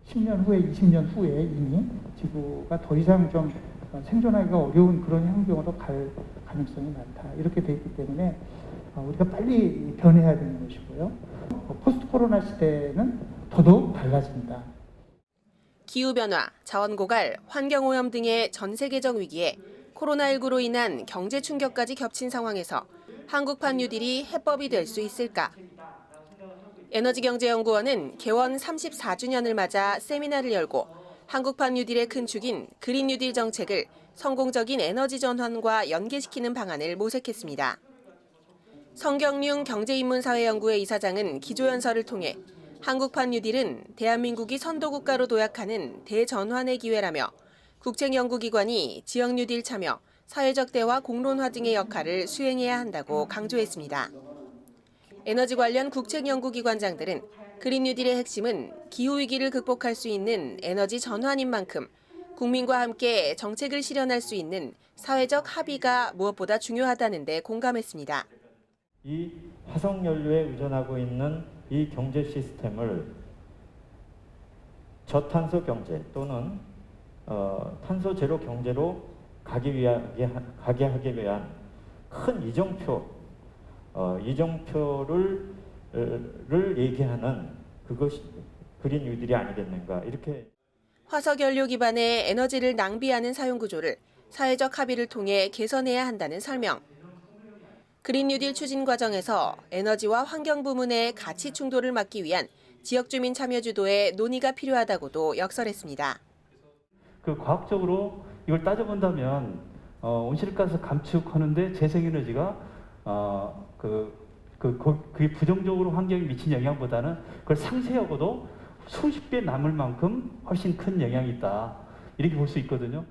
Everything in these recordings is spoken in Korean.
10년 후에, 20년 후에 이미 지구가 더 이상 좀 생존하기가 어려운 그런 환경으로 갈 가능성이 많다. 이렇게 돼 있기 때문에 우리가 빨리 변해야 되는 것이고요. 포스트 코로나 시대는 더더욱 달라진다. 기후변화, 자원고갈, 환경오염 등의 전 세계적 위기에 코로나19로 인한 경제 충격까지 겹친 상황에서 한국판 뉴딜이 해법이 될 수 있을까? 에너지경제연구원은 개원 34주년을 맞아 세미나를 열고 한국판 뉴딜의 큰 축인 그린 뉴딜 정책을 성공적인 에너지 전환과 연계시키는 방안을 모색했습니다. 성경륜 경제인문사회연구회 이사장은 기조연설을 통해 한국판 뉴딜은 대한민국이 선도국가로 도약하는 대전환의 기회라며 국책연구기관이 지역 뉴딜 참여, 사회적 대화 공론화 등의 역할을 수행해야 한다고 강조했습니다. 에너지 관련 국책연구기관장들은 그린 뉴딜의 핵심은 기후위기를 극복할 수 있는 에너지 전환인 만큼 국민과 함께 정책을 실현할 수 있는 사회적 합의가 무엇보다 중요하다는 데 공감했습니다. 이 화석연료에 의존하고 있는 이 경제 시스템을 저탄소 경제 또는 탄소 제로 경제로 가게 하기 위한 큰 이정표를 얘기하는 그것이 그린 뉴딜이 아니겠는가 이렇게. 화석연료 기반의 에너지를 낭비하는 사용 구조를 사회적 합의를 통해 개선해야 한다는 설명. 그린 뉴딜 추진 과정에서 에너지와 환경 부문의 가치 충돌을 막기 위한 지역 주민 참여 주도의 논의가 필요하다고도 역설했습니다. 과학적으로 이걸 따져본다면 온실가스 감축하는데 재생에너지가 그게 부정적으로 환경에 미친 영향보다는 그걸 상쇄하고도 수십 배 남을 만큼 훨씬 큰 영향이 있다. 이렇게 볼 수 있거든요.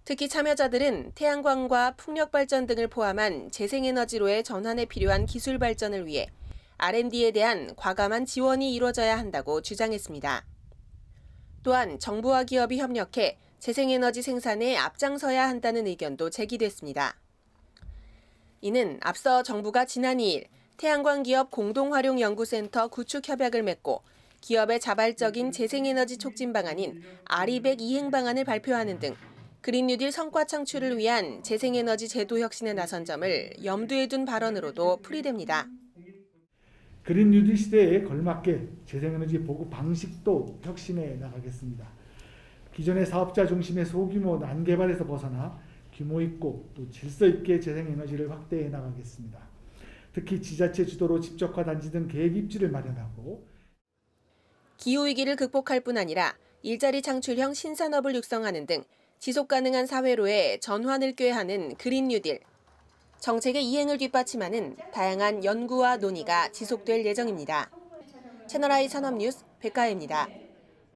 특히 참여자들은 태양광과 풍력 발전 등을 포함한 재생에너지로의 전환에 필요한 기술 발전을 위해 R&D에 대한 과감한 지원이 이루어져야 한다고 주장했습니다. 또한 정부와 기업이 협력해 재생에너지 생산에 앞장서야 한다는 의견도 제기됐습니다. 이는 앞서 정부가 지난 2일 태양광 기업 공동활용연구센터 구축 협약을 맺고 기업의 자발적인 재생에너지 촉진 방안인 R200 이행 방안을 발표하는 등 그린 뉴딜 성과 창출을 위한 재생에너지 제도 혁신에 나선 점을 염두에 둔 발언으로도 풀이됩니다. 그린 뉴딜 시대에 걸맞게 재생에너지 보급 방식도 혁신해 나가겠습니다. 기존의 사업자 중심의 소규모 난개발에서 벗어나 규모 있고 또 질서 있게 재생에너지를 확대해 나가겠습니다. 특히 지자체 주도로 집적화 단지 등 계획 입지를 마련하고 기후위기를 극복할 뿐 아니라 일자리 창출형 신산업을 육성하는 등 지속가능한 사회로의 전환을 꾀하는 그린 뉴딜. 정책의 이행을 뒷받침하는 다양한 연구와 논의가 지속될 예정입니다. 채널I 산업뉴스 백가혜입니다.